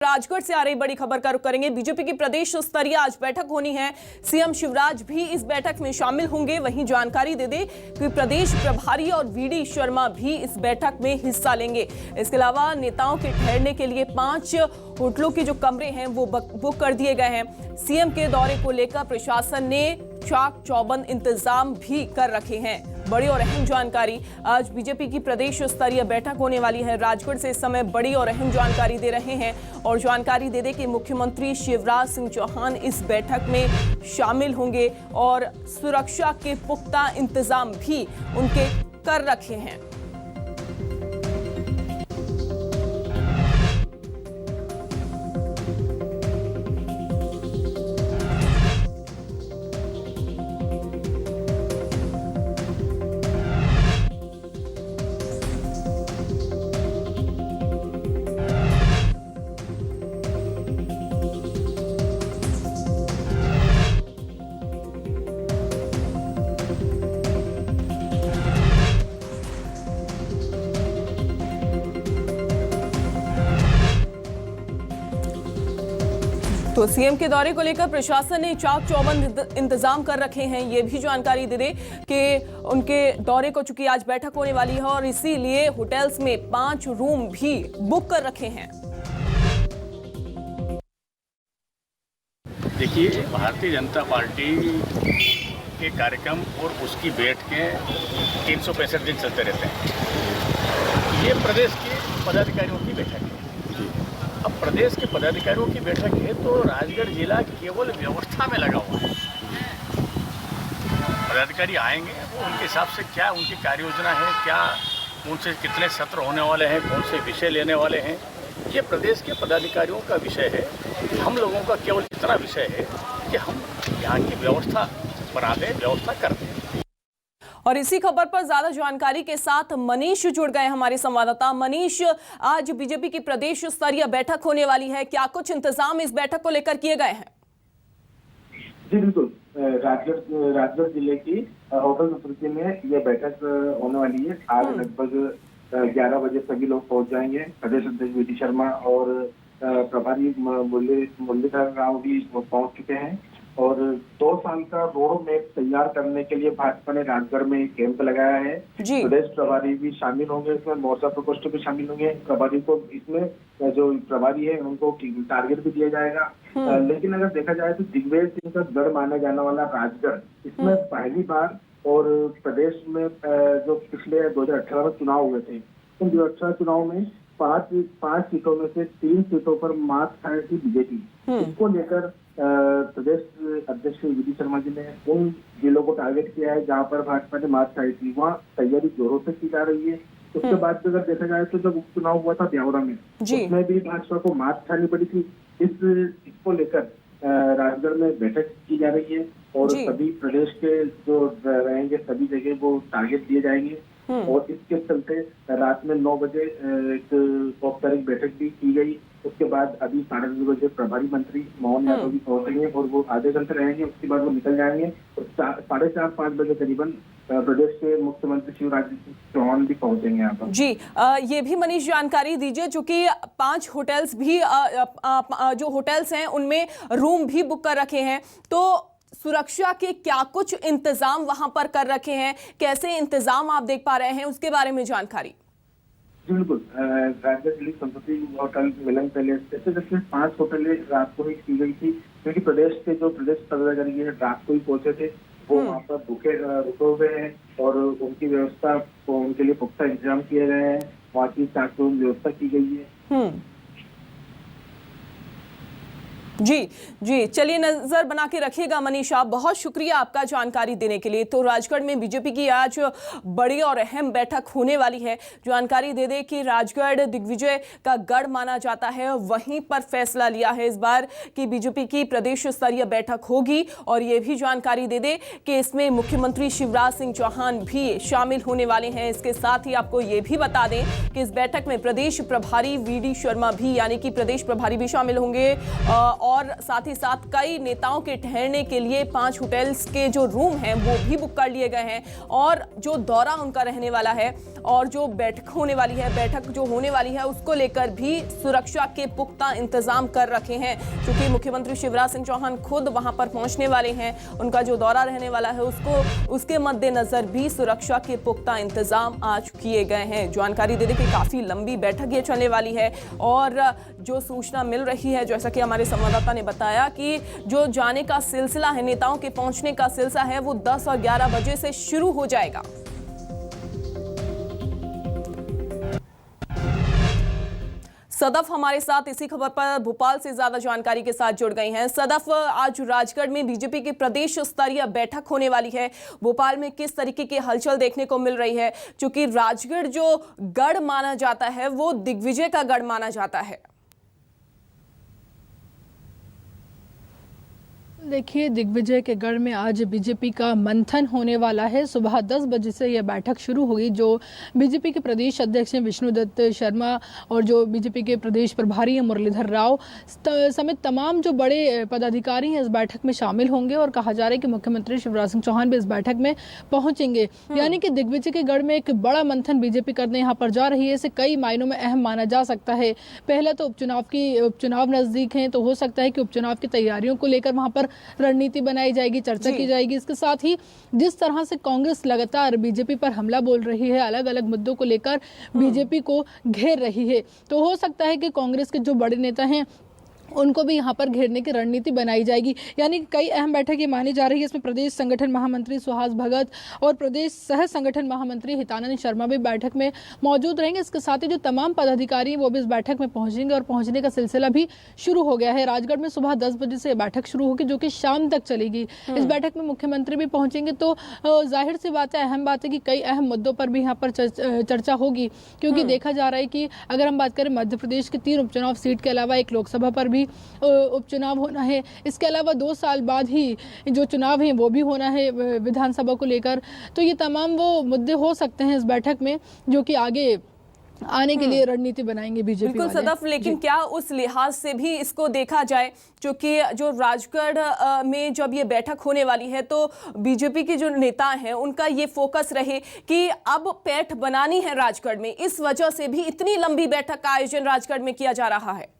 राजगढ़ से आ रही बड़ी खबर का रुख करेंगे। बीजेपी की प्रदेश स्तरीय आज बैठक होनी है। सीएम शिवराज भी इस बैठक में शामिल होंगे। वहीं जानकारी दे दे कि प्रदेश प्रभारी और वीडी शर्मा भी इस बैठक में हिस्सा लेंगे। इसके अलावा नेताओं के ठहरने के लिए 5 होटलों के जो कमरे हैं वो बुक कर दिए गए हैं। सीएम के दौरे को लेकर प्रशासन ने चाक चौबंद इंतजाम भी कर रखे हैं। बड़ी और अहम जानकारी, आज बीजेपी की प्रदेश स्तरीय बैठक होने वाली है। राजगढ़ से इस समय बड़ी और अहम जानकारी दे रहे हैं और जानकारी दे कि मुख्यमंत्री शिवराज सिंह चौहान इस बैठक में शामिल होंगे और सुरक्षा के पुख्ता इंतजाम भी उनके कर रखे हैं। तो सीएम के दौरे को लेकर प्रशासन ने चाक चौबंद इंतजाम कर रखे हैं। ये भी जानकारी दे दे कि उनके दौरे को चूंकि आज बैठक होने वाली है और इसीलिए होटल्स में 5 रूम भी बुक कर रखे हैं। देखिए, भारतीय जनता पार्टी के कार्यक्रम और उसकी बैठकें 365 दिन चलते रहते हैं। ये प्रदेश के पदाधिकारियों की बैठक है। अब प्रदेश के पदाधिकारियों की बैठक है तो राजगढ़ जिला केवल व्यवस्था में लगा हुआ है। पदाधिकारी आएंगे, वो उनके हिसाब से क्या उनकी कार्य योजना है, क्या उनसे कितने सत्र होने वाले हैं, कौन से विषय लेने वाले हैं, ये प्रदेश के पदाधिकारियों का विषय है। हम लोगों का केवल इतना विषय है कि हम यहाँ की व्यवस्था बना दें, व्यवस्था कर दें। और इसी खबर पर ज्यादा जानकारी के साथ मनीष जुड़ गए हमारे संवाददाता। मनीष, आज बीजेपी की प्रदेश स्तरीय बैठक होने वाली है, क्या कुछ इंतजाम इस बैठक को लेकर किए गए हैं? जी बिल्कुल, राजगढ़ जिले की होटल सुकृति में ये बैठक होने वाली है। आज लगभग 11 बजे सभी लोग पहुंच जाएंगे। प्रदेश अध्यक्ष वीडी शर्मा और प्रभारी मुरलीधर राव भी पहुंच चुके हैं और 2 साल का रोड मैप तैयार करने के लिए भाजपा ने राजगढ़ में कैंप लगाया है। प्रदेश प्रभारी भी शामिल होंगे, इसमें मोर्चा प्रकोष्ठ भी शामिल होंगे। प्रभारी को इसमें जो प्रभारी है उनको टारगेट भी दिया जाएगा। लेकिन अगर देखा जाए तो दिग्विजय सिंह का गढ़ माना जाने वाला राजगढ़ इसमें पहली बार और प्रदेश में जो पिछले 2018 में चुनाव हुए थे, उन 2018 चुनाव में 5 सीटों में से 3 सीटों पर मात खाई थी बीजेपी। इसको लेकर प्रदेश अध्यक्ष वीडी शर्मा जी ने उन जिलों को टारगेट किया है जहां पर भाजपा ने मात खाई थी। वहां तैयारी जोरों से की जा रही है। उसके बाद अगर देखा जाए तो जब उपचुनाव हुआ था ब्यावरा में, उसमें भी भाजपा को मात खानी पड़ी थी। इसको लेकर राजगढ़ में बैठक की जा रही है और सभी प्रदेश के जो रहेंगे सभी जगह वो टारगेट दिए जाएंगे और इसके चलते रात में 9 बजे एक औपचारिक बैठक भी की गई। उसके बाद अभी 2:30 बजे प्रभारी मंत्री मोहन यादव भी पहुंचेंगे और वो आधे घंटे रहेंगे। उसके बाद वो निकल जाएंगे और 4:30-5 बजे करीबन प्रदेश के मुख्यमंत्री शिवराज सिंह चौहान भी पहुंचेंगे यहाँ पर। जी, ये भी मनीष जानकारी दीजिए, चूंकि 5 होटल्स भी जो होटल्स हैं उनमें रूम भी बुक कर रखे हैं, तो सुरक्षा के क्या कुछ इंतजाम वहां पर कर रखे हैं, कैसे इंतजाम आप देख पा रहे हैं, उसके बारे में जानकारी। बिल्कुल, राजगढ़ जिले संपत्ति होटल मिलन पैलेस जैसे 5 होटलें रात को ही की गई थी, क्योंकि प्रदेश के जो प्रदेश पदाधिकारी रात को ही पहुंचे थे, वो वहाँ पर रुके हुए हैं और उनकी व्यवस्था उनके लिए पुख्ता इंतजाम किए गए हैं। वहाँ की चाक चौबंद व्यवस्था की गई है। जी, चलिए नजर बना के रखिएगा मनीष, आप बहुत शुक्रिया आपका जानकारी देने के लिए। तो राजगढ़ में बीजेपी की आज बड़ी और अहम बैठक होने वाली है। जानकारी दे दे कि राजगढ़ दिग्विजय का गढ़ माना जाता है, वहीं पर फैसला लिया है इस बार कि बीजेपी की प्रदेश स्तरीय बैठक होगी और ये भी जानकारी दे दे कि इसमें मुख्यमंत्री शिवराज सिंह चौहान भी शामिल होने वाले हैं। इसके साथ ही आपको ये भी बता दें कि इस बैठक में प्रदेश प्रभारी वीडी शर्मा भी यानी कि प्रदेश प्रभारी भी शामिल होंगे और साथ ही साथ कई नेताओं के ठहरने के लिए 5 होटल्स के जो रूम हैं वो भी बुक कर लिए गए हैं और जो दौरा उनका रहने वाला है और जो बैठक होने वाली है, बैठक जो होने वाली है उसको लेकर भी सुरक्षा के पुख्ता इंतजाम कर रखे हैं, क्योंकि मुख्यमंत्री शिवराज सिंह चौहान खुद वहां पर पहुंचने वाले हैं। उनका जो दौरा रहने वाला है उसके मद्देनजर भी सुरक्षा के पुख्ता इंतजाम आज किए गए हैं। जानकारी दे दें कि काफी लंबी बैठक ये चलने वाली है और जो सूचना मिल रही है, जैसा कि हमारे संवाददाता ने बताया कि जो जाने का सिलसिला है, नेताओं के पहुंचने का सिलसिला है, वो 10 और 11 बजे से शुरू हो जाएगा। सदफ हमारे साथ इसी खबर पर भोपाल से ज्यादा जानकारी के साथ जुड़ गई हैं। सदफ, आज राजगढ़ में बीजेपी की प्रदेश स्तरीय बैठक होने वाली है। भोपाल में किस तरीके की हलचल देखने को मिल रही है, क्योंकि राजगढ़ जो गढ़ माना जाता है वो दिग्विजय का गढ़ माना जाता है। देखिए, दिग्विजय के गढ़ में आज बीजेपी का मंथन होने वाला है। सुबह 10 बजे से यह बैठक शुरू होगी। जो बीजेपी के प्रदेश अध्यक्ष हैं विष्णुदत्त शर्मा और जो बीजेपी के प्रदेश प्रभारी हैं मुरलीधर राव समेत तमाम जो बड़े पदाधिकारी हैं इस बैठक में शामिल होंगे और कहा जा रहा है कि मुख्यमंत्री शिवराज सिंह चौहान भी इस बैठक में पहुंचेंगे। यानी कि दिग्विजय के गढ़ में एक बड़ा मंथन बीजेपी करने यहाँ पर जा रही है। इसे कई मायनों में अहम माना जा सकता है। पहले तो उपचुनाव नजदीक हैं, तो हो सकता है कि उपचुनाव की तैयारियों को लेकर वहां पर रणनीति बनाई जाएगी, चर्चा की जाएगी। इसके साथ ही जिस तरह से कांग्रेस लगातार बीजेपी पर हमला बोल रही है, अलग अलग मुद्दों को लेकर बीजेपी को घेर रही है, तो हो सकता है कि कांग्रेस के जो बड़े नेता हैं उनको भी यहाँ पर घेरने की रणनीति बनाई जाएगी। यानी कई अहम बैठक ये मानी जा रही है। इसमें प्रदेश संगठन महामंत्री सुहास भगत और प्रदेश सह संगठन महामंत्री हितानंद शर्मा भी बैठक में मौजूद रहेंगे। इसके साथ ही जो तमाम पदाधिकारी हैं वो भी इस बैठक में पहुंचेंगे और पहुंचने का सिलसिला भी शुरू हो गया है। राजगढ़ में सुबह 10 बजे से बैठक शुरू होगी जो कि शाम तक चलेगी। इस बैठक में मुख्यमंत्री भी पहुंचेंगे, तो जाहिर सी बात है, अहम बात है कि कई अहम मुद्दों पर भी यहाँ पर चर्चा होगी, क्योंकि देखा जा रहा है कि अगर हम बात करें मध्य प्रदेश के 3 उपचुनाव सीट के अलावा एक लोकसभा पर भी उपचुनाव होना है। इसके अलावा 2 साल बाद ही जो चुनाव है वो भी होना है विधानसभा को लेकर। तो ये तमाम वो मुद्दे हो सकते हैं इस बैठक में जो कि आगे आने के लिए रणनीति बनाएंगे बीजेपी बिल्कुल सदफ, लेकिन क्या उस लिहाज से भी इसको देखा जाए, क्योंकि जो राजगढ़ में जब ये बैठक होने वाली है तो बीजेपी के जो नेता हैं उनका ये फोकस रहे कि अब पैठ बनानी है राजगढ़ में, इस वजह से भी इतनी लंबी बैठक का आयोजन राजगढ़ में किया जा रहा है।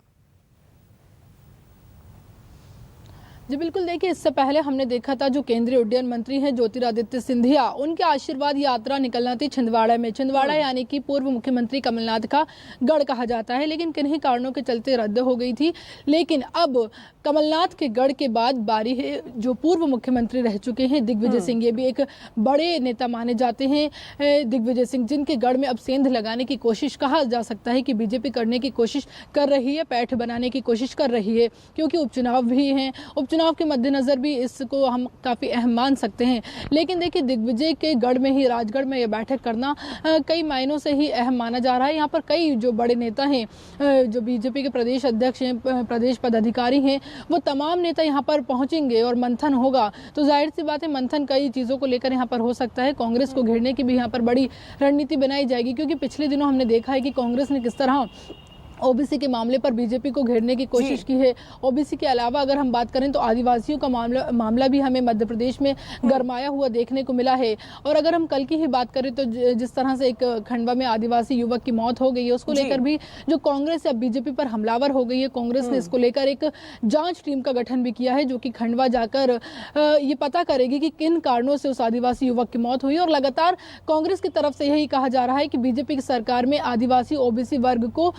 जी बिल्कुल, देखिए, इससे पहले हमने देखा था जो केंद्रीय उड्डयन मंत्री हैं ज्योतिरादित्य सिंधिया, उनके आशीर्वाद यात्रा निकलना थी छिंदवाड़ा में। छिंदवाड़ा यानी कि पूर्व मुख्यमंत्री कमलनाथ का गढ़ कहा जाता है, लेकिन किन्हीं कारणों के चलते रद्द हो गई थी। लेकिन अब कमलनाथ के गढ़ के बाद बारी है जो पूर्व मुख्यमंत्री रह चुके हैं दिग्विजय सिंह। ये भी एक बड़े नेता माने जाते हैं दिग्विजय सिंह, जिनके गढ़ में अब सेंध लगाने की कोशिश, कहा जा सकता है कि बीजेपी करने की कोशिश कर रही है, पैठ बनाने की कोशिश कर रही है, क्योंकि उपचुनाव भी हैं। उपचुनाव के मद्देनजर भी इसको हम काफी अहम मान सकते हैं। लेकिन देखिए, दिग्विजय के गढ़ में ही, राजगढ़ में यह बैठक करना कई मायनों से ही अहम माना जा रहा है। यहाँ पर कई जो बड़े नेता हैं, जो बीजेपी के प्रदेश अध्यक्ष हैं, प्रदेश पदाधिकारी हैं, वो तमाम नेता यहाँ पर पहुंचेंगे और मंथन होगा। तो जाहिर सी बात है, मंथन कई चीजों को लेकर यहाँ पर हो सकता है। कांग्रेस को घेरने की भी यहाँ पर बड़ी रणनीति बनाई जाएगी, क्योंकि पिछले दिनों हमने देखा है कि कांग्रेस ने किस तरह ओबीसी के मामले पर बीजेपी को घेरने की कोशिश की है। ओबीसी के अलावा अगर हम बात करें तो आदिवासियों का मामला भी हमें मध्य प्रदेश में गरमाया हुआ देखने को मिला है। और अगर हम कल की ही बात करें तो जिस तरह से एक खंडवा में आदिवासी युवक की मौत हो गई है, उसको लेकर भी जो कांग्रेस या बीजेपी पर हमलावर हो गई है, कांग्रेस ने इसको लेकर एक जांच टीम का गठन भी किया है, जो कि खंडवा जाकर ये पता करेगी कि किन कारणों से उस आदिवासी युवक की मौत हुई। और लगातार कांग्रेस की तरफ से यही कहा जा रहा है कि बीजेपी की सरकार में आदिवासी ओबीसी वर्ग को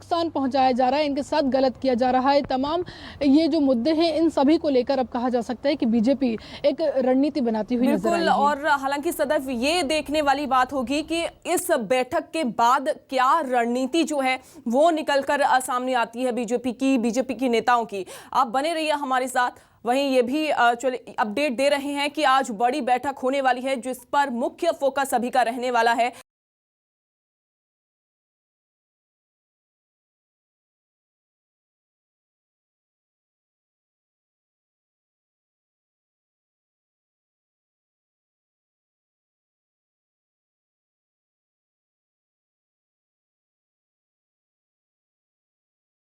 नुकसान पहुंचाया जा रहा है, इनके साथ गलत किया जा रहा है। तमाम ये जो मुद्दे हैं, इन सभी को लेकर अब कहा जा सकता है कि बीजेपी एक रणनीति बनाती हुई नजर आएगी। और हालांकि सदैव ये देखने वाली बात होगी कि इस बैठक के बाद क्या रणनीति जो है वो निकलकर सामने आती है बीजेपी की नेताओं की। आप बने रहिए हमारे साथ। वहीं ये भी अपडेट दे रहे हैं कि आज बड़ी बैठक होने वाली है, जिस पर मुख्य फोकस अभी का रहने वाला है